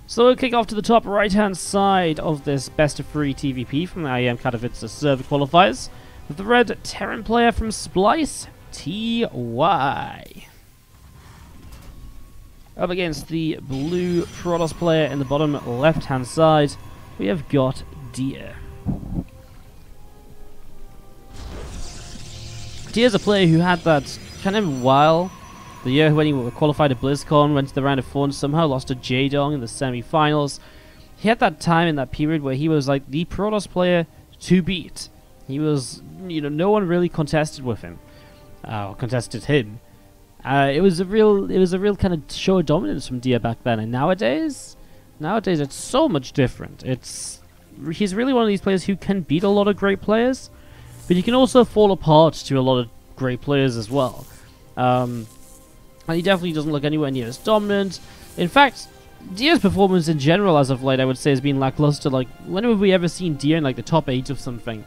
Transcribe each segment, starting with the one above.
So we'll kick off to the top right-hand side of this best of 3 TvP from the IEM Katowice server qualifiers with the red Terran player from Splice, TY. Up against the blue Protoss player in the bottom left-hand side, we have got Deer. Deer's a player who had that kind of while. The year when he qualified at BlizzCon, went to the round of 4 and somehow lost to J-Dong in the semi-finals. He had that time in that period where he was like the Protoss player to beat. He was, no one really contested with him, or contested him. It was a real kind of show of dominance from Dia back then. And nowadays it's so much different. He's really one of these players who can beat a lot of great players, but he can also fall apart to a lot of great players as well. And he definitely doesn't look anywhere near as dominant. In fact, Dia's performance in general as of late, I would say, has been lackluster. Like, when have we ever seen Dia in like the top 8 of something?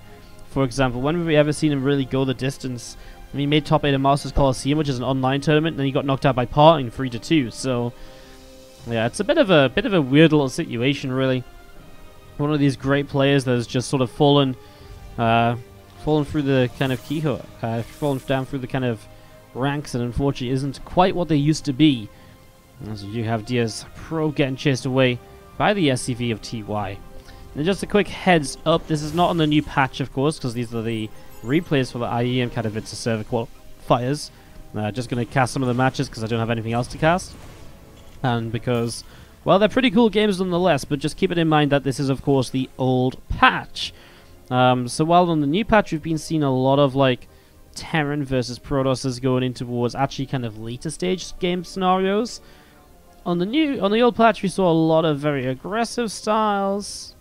For example, when have we ever seen him really go the distance? I mean, he made top 8 in Masters Coliseum, which is an online tournament, and then he got knocked out by Parting 3-2. So, yeah, it's a bit of a weird little situation, really. One of these great players that has just sort of fallen through the kind of keyhole, fallen down through the kind of ranks, and unfortunately isn't quite what they used to be. As you have Dia's Pro getting chased away by the SCV of TY. And just a quick heads up, this is not on the new patch, of course, because these are the replays for the IEM Katowice server qualifiers. Just going to cast some of the matches because I don't have anything else to cast. And because, well, they're pretty cool games nonetheless, but just keep it in mind that this is, of course, the old patch. So while on the new patch we've been seeing a lot of, like, Terran versus Protoss going in towards actually kind of later stage game scenarios. On the old patch we saw a lot of very aggressive styles.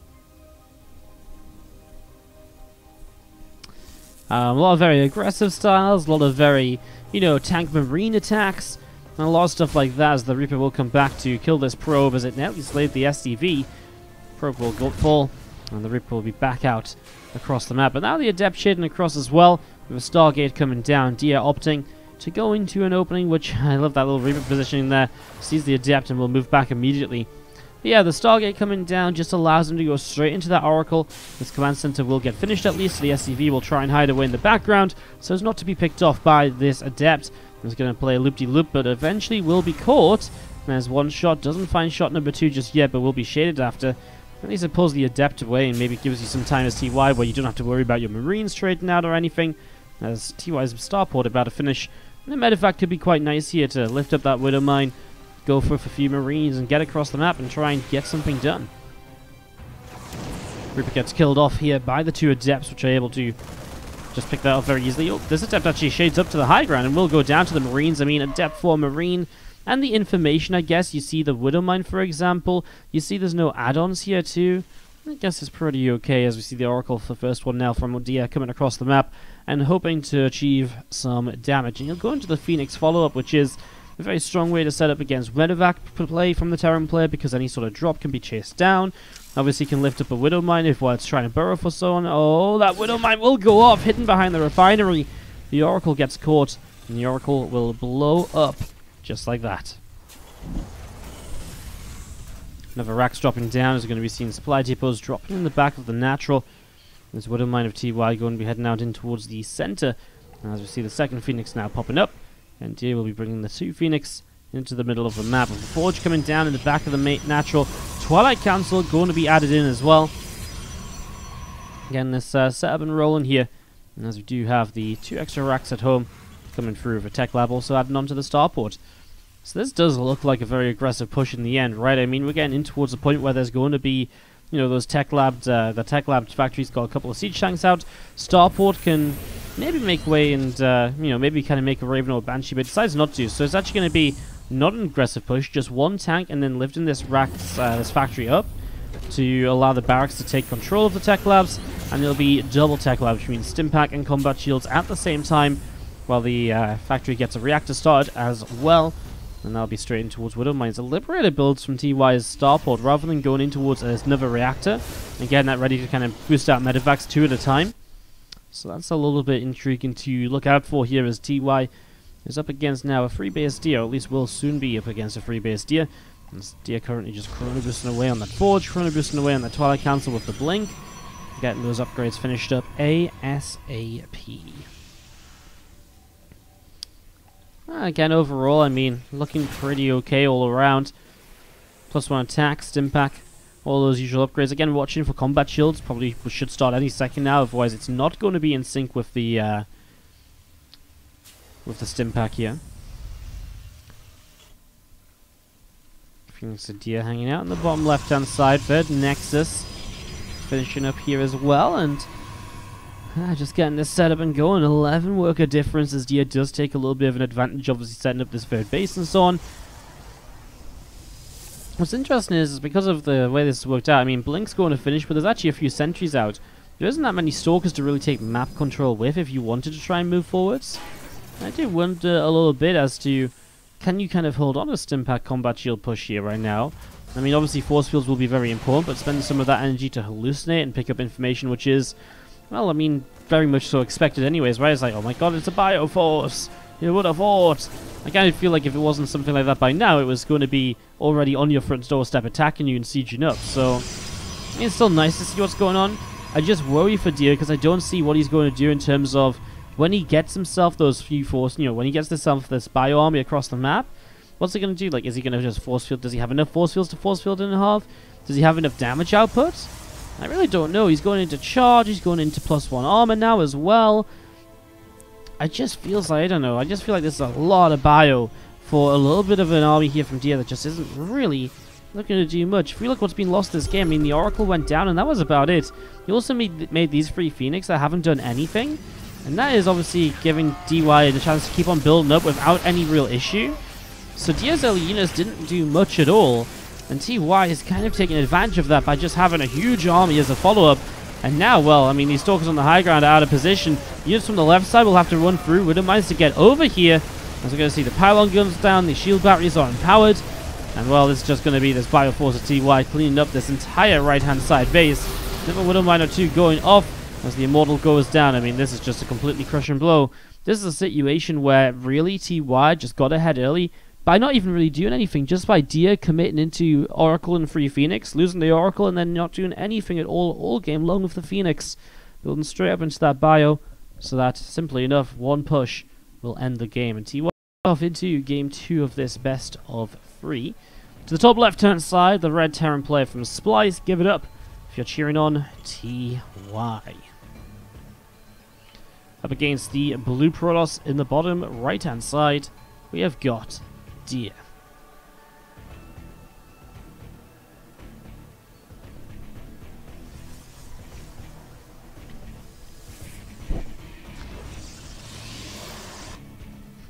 A lot of very aggressive styles, a lot of very, tank marine attacks, and a lot of stuff like that as the Reaper will come back to kill this probe as it nearly slayed the SCV. Probe will fall, and the Reaper will be back out across the map. But now the Adept shading across as well, with a Stargate coming down. Dia opting to go into an opening, which I love that little Reaper positioning there. Sees the Adept and will move back immediately. But yeah, the Stargate coming down just allows him to go straight into that Oracle. This command center will get finished at least, so the SCV will try and hide away in the background so as not to be picked off by this Adept. He's going to play a loop-de-loop, but eventually will be caught. There's one shot, doesn't find shot number 2 just yet, but will be shaded after. At least it pulls the Adept away and maybe gives you some time as TY where you don't have to worry about your Marines trading out or anything, as TY's starport about to finish. And the medevac could be quite nice here to lift up that Widow Mine, go for a few Marines and get across the map and try and get something done. Reaper gets killed off here by the 2 Adepts, which are able to just pick that up very easily. Oh, this Adept actually shades up to the high ground and will go down to the Marines. I mean, Adept for Marine. And the information, I guess. You see the Widow Mine, for example. You see there's no add-ons here, too. I guess it's pretty okay as we see the Oracle for the first one now from Dia coming across the map and hoping to achieve some damage. And he'll go into the Phoenix follow-up, which is a very strong way to set up against medevac play from the Terran player because any sort of drop can be chased down. Obviously, you can lift up a Widow Mine if while it's trying to burrow for someone. Oh, that Widow Mine will go off, hidden behind the refinery. The Oracle gets caught, and the Oracle will blow up just like that. Another racks dropping down is going to be seeing supply depots dropping in the back of the natural. This Widow Mine of TY going to be heading out in towards the center. And as we see the second Phoenix now popping up, and Dia will be bringing the 2 Phoenix into the middle of the map. With the Forge coming down in the back of the natural. Twilight Council going to be added in as well. Again, this setup and rolling here. And as we do have the 2 extra racks at home coming through for Tech Lab, also adding onto the starport. So this does look like a very aggressive push in the end, right? I mean, we're getting in towards the point where there's going to be, those Tech Labs, the Tech Lab factory's got a couple of siege tanks out. Starport can maybe make way and, maybe kind of make a Raven or a Banshee, but decides not to. So it's actually going to be not an aggressive push, just 1 tank and then lifting this this factory up to allow the barracks to take control of the Tech Labs. And it'll be double Tech Labs, which means Stimpack and Combat Shields at the same time, while the factory gets a reactor started as well. And that'll be straight in towards Widow Mines. A Liberator builds from TY's starport rather than going in towards another reactor and getting that ready to kind of boost out medevacs 2 at a time. So that's a little bit intriguing to look out for here as TY is up against now a free base Dia, or at least will soon be up against a free base Dia. As Dia currently just chrono boosting away on that Forge, chrono boosting away on that Twilight Council with the Blink. Getting those upgrades finished up ASAP. Again, overall, I mean, looking pretty okay all around. +1 attack, Stimpack, all those usual upgrades. Again, watching for combat shields. Probably should start any second now, otherwise it's not going to be in sync with the Stimpack here. Phoenix and Dia hanging out on the bottom left-hand side. Third Nexus finishing up here as well, and just getting this set up and going. 11 worker difference as Dia does take a little bit of an advantage, obviously setting up this third base and so on. What's interesting is because of the way this has worked out, I mean, Blink's going to finish, but there's actually a few sentries out. There isn't that many Stalkers to really take map control with if you wanted to try and move forwards. I do wonder a little bit as to, can you kind of hold on a Stimpack combat shield push here right now? I mean, obviously force fields will be very important, but spend some of that energy to hallucinate and pick up information, which is, well, I mean, very much so expected anyways, right? It's like, oh my god, it's a Bioforce! You would have thought! I kind of feel like if it wasn't something like that by now, it was going to be already on your front doorstep attacking you and sieging up, so I mean, it's still nice to see what's going on. I just worry for Dia because I don't see what he's going to do in terms of when he gets himself those few force, when he gets himself this bio army across the map, what's he going to do? Like, is he going to just force field? Does he have enough force fields to force field in half? Does he have enough damage output? I really don't know. He's going into charge. He's going into +1 armor now as well. I just feels like, I don't know. I just feel like there's a lot of bio for a little bit of an army here from Dia that just isn't really looking to do much. If you look what's been lost this game, I mean, the Oracle went down and that was about it. He also made these 3 Phoenix that haven't done anything. And that is obviously giving DY the chance to keep on building up without any real issue. So Dia's early units didn't do much at all. And TY is kind of taking advantage of that by just having a huge army as a follow-up. And now, well, I mean, these Stalkers on the high ground are out of position. Units from the left side will have to run through. Widow mines to get over here. As we're going to see the pylon guns down, the shield batteries are empowered. And, well, it's just going to be this Bioforce of TY cleaning up this entire right-hand side base. Never Widow Mine or 2 going off as the Immortal goes down. I mean, this is just a completely crushing blow. This is a situation where, really, TY just got ahead early by not even really doing anything, just by Dia committing into Oracle and 3 Phoenix, losing the Oracle, and then not doing anything at all game long with the Phoenix. Building straight up into that bio, so that, simply enough, one push will end the game. And TY off into game 2 of this best of 3. To the top left-hand side, the red Terran player from Splice. Give it up if you're cheering on TY. Up against the blue Protoss in the bottom right-hand side, we have got Dia.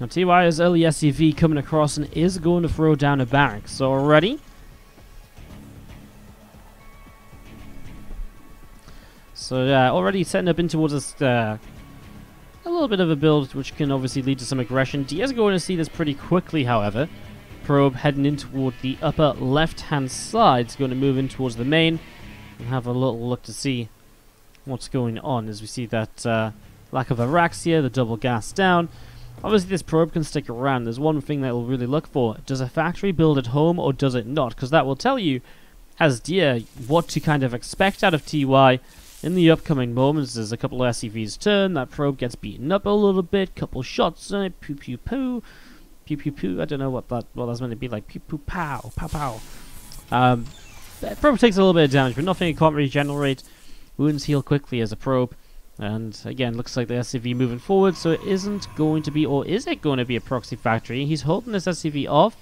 Now TY's early SCV coming across and is going to throw down a barracks. So already, already setting up in towards us, a little bit of a build which can obviously lead to some aggression. Dia's going to see this pretty quickly, however. Probe heading in toward the upper left-hand side. It's going to move in towards the main and have a little look to see what's going on as we see that lack of Araxia, the double gas down. Obviously, this probe can stick around. There's one thing that we'll really look for. Does a factory build at home or does it not? Because that will tell you, as Dia, what to kind of expect out of TY in the upcoming moments. There's a couple of SCVs turn. That probe gets beaten up a little bit. Couple shots on it. Pew pew poo. Pew pew poo. I don't know what that's meant to be like. Pew pew pow. Pow pow. That probe takes a little bit of damage, but nothing. It can't regenerate. Wounds heal quickly as a probe. And again, looks like the SCV moving forward, so it isn't going to be, or is it going to be a proxy factory? He's holding this SCV off.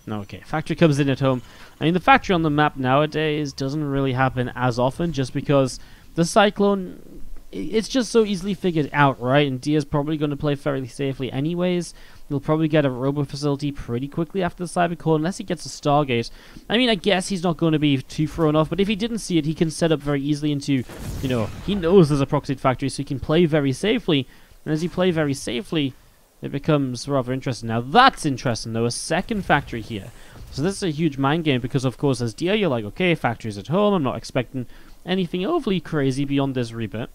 No, okay, factory comes in at home. I mean, the factory on the map nowadays doesn't really happen as often, just because the Cyclone, it's just so easily figured out, right? And Dia's probably going to play fairly safely anyways. He'll probably get a robo facility pretty quickly after the Cybercore, unless he gets a Stargate. I mean, I guess he's not going to be too thrown off, but if he didn't see it, he can set up very easily into, you know, he knows there's a proxied factory, so he can play very safely. And as you play very safely, it becomes rather interesting. Now, that's interesting, though, a second factory here. So this is a huge mind game, because, of course, as Dia, you're like, okay, factory's at home, I'm not expecting anything overly crazy beyond this Reaper.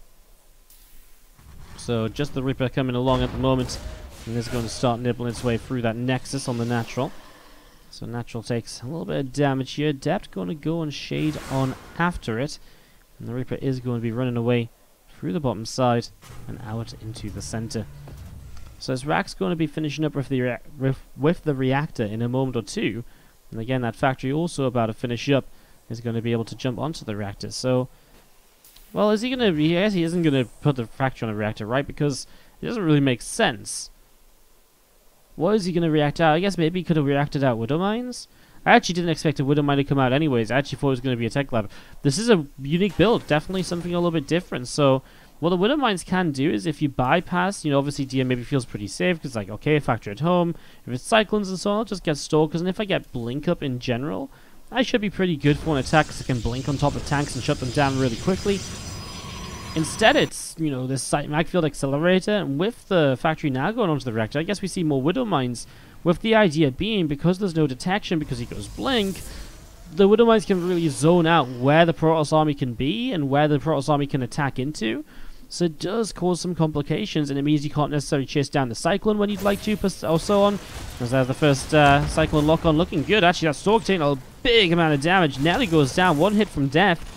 So, just the Reaper coming along at the moment. And this is going to start nibbling its way through that Nexus on the natural. So Natural takes a little bit of damage here. Adept going to go and Shade on after it. And the Reaper is going to be running away through the bottom side and out into the center. So as Rack's going to be finishing up with the reactor in a moment or two. And again, that factory also about to finish up is going to be able to jump onto the reactor. So, well, is he going to be... I guess he isn't going to put the factory on the reactor, right? Because it doesn't really make sense. What is he going to react out? I guess maybe he could have reacted out Widow Mines. I actually didn't expect a Widow Mine to come out anyways. I actually thought it was going to be a Tech Lab. This is a unique build. Definitely something a little bit different. So, what the Widow Mines can do is if you bypass, you know, obviously DM maybe feels pretty safe because, like, okay, factory at home. If it's Cyclones and so on, I'll just get Stalkers. And if I get Blink up in general, I should be pretty good for an attack because I can Blink on top of tanks and shut them down really quickly. Instead, it's, you know, this Magfield Accelerator, and with the factory now going onto the reactor, I guess we see more Widow Mines, with the idea being, because there's no detection, because he goes Blink, the Widow Mines can really zone out where the Protoss army can be, and where the Protoss army can attack into, so it does cause some complications, and it means you can't necessarily chase down the Cyclone when you'd like to, or so on, as there's the first Cyclone lock-on looking good. Actually, that Stalk taking a big amount of damage, nearly goes down, one hit from death.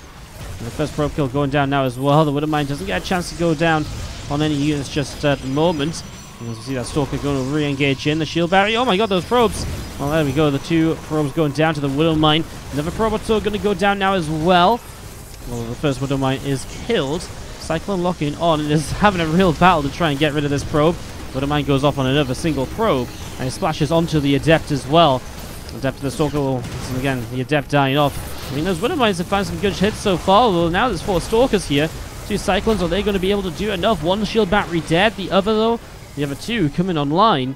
And the first probe kill going down now as well. The Widow Mine doesn't get a chance to go down on any units just at the moment. And as we see that Stalker going to re-engage in the shield barrier. Oh my god, those probes! Well, there we go. The two probes going down to the Widow Mine. Another probe or two going to go down now as well. Well, the first Widow Mine is killed. Cyclone locking on and is having a real battle to try and get rid of this probe. Widow Mine goes off on another single probe. And it splashes onto the Adept as well. Adept to the Stalker will, and again, the Adept dying off. I mean, those Widow Mines have found some good hits so far. Well, now there's 4 Stalkers here. 2 Cyclones, are they going to be able to do enough? One shield battery dead. The other 2 coming online.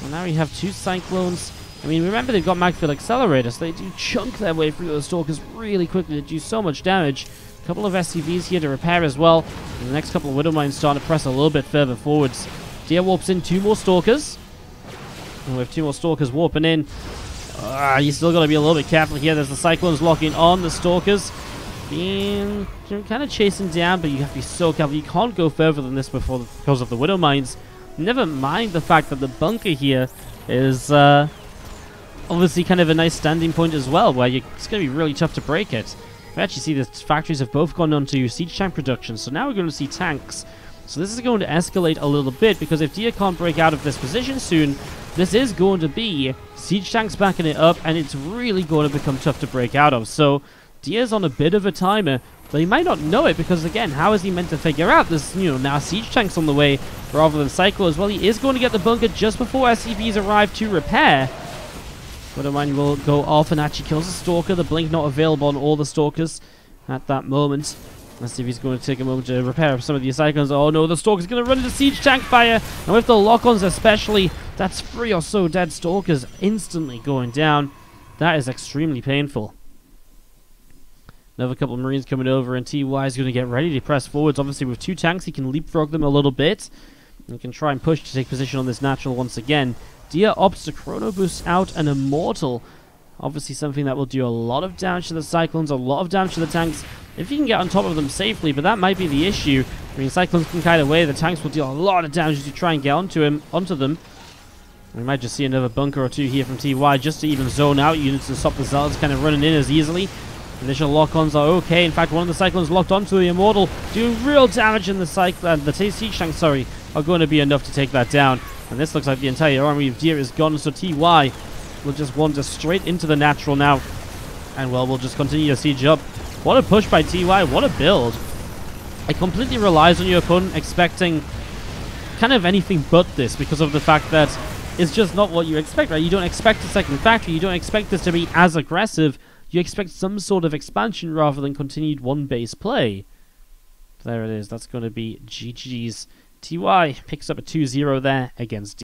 And now we have 2 Cyclones. I mean, remember they've got Magfield Accelerator, so they do chunk their way through those Stalkers really quickly. They do so much damage. A couple of SCVs here to repair as well. And the next couple of Widow Mines starting to press a little bit further forwards. Dia warps in 2 more Stalkers. And with 2 more Stalkers warping in, you still got to be a little bit careful here. There's the Cyclones locking on the Stalkers. Being kind of chasing down, but you have to be so careful. You can't go further than this because of the Widow Mines. Never mind the fact that the bunker here is obviously kind of a nice standing point as well, where it's going to be really tough to break it. We actually see the factories have both gone on to siege tank production, so now we're going to see tanks. So this is going to escalate a little bit, because if Dia can't break out of this position soon, this is going to be siege tanks backing it up, and it's really going to become tough to break out of. So Dia's on a bit of a timer, but he might not know it, because again, how is he meant to figure out this, you know, now siege tanks on the way rather than Cyclones? Well, he is going to get the bunker just before SCVs arrive to repair. Widow Mine will go off and actually kills the Stalker. The Blink not available on all the Stalkers at that moment. Let's see if he's going to take a moment to repair some of the Cyclones. Oh no, the Stalker's going to run into siege tank fire. And with the lock-ons especially, that's 3 or so dead Stalkers instantly going down. That is extremely painful. Another couple of Marines coming over, and TY is going to get ready to press forwards. Obviously with 2 tanks, he can leapfrog them a little bit. He can try and push to take position on this natural once again. Dia opts to chrono boost out an Immortal. Obviously something that will do a lot of damage to the Cyclones, a lot of damage to the tanks, if you can get on top of them safely, but that might be the issue. I mean, Cyclones can kite away, the tanks will deal a lot of damage as you try and get onto them. We might just see another bunker or 2 here from TY just to even zone out units and stop the Zealots kind of running in as easily. Initial lock-ons are okay. In fact, one of the Cyclones locked onto the Immortal, doing real damage, and the siege tanks, are going to be enough to take that down. And this looks like the entire army of Dia is gone, so TY will just wander straight into the natural now. And, well, we'll just continue to siege up. What a push by TY, what a build. It completely relies on your opponent expecting kind of anything but this, because of the fact that it's just not what you expect, right? You don't expect a second factory, you don't expect this to be as aggressive. You expect some sort of expansion rather than continued one-base play. There it is, that's going to be GG's. TY picks up a 2-0 there against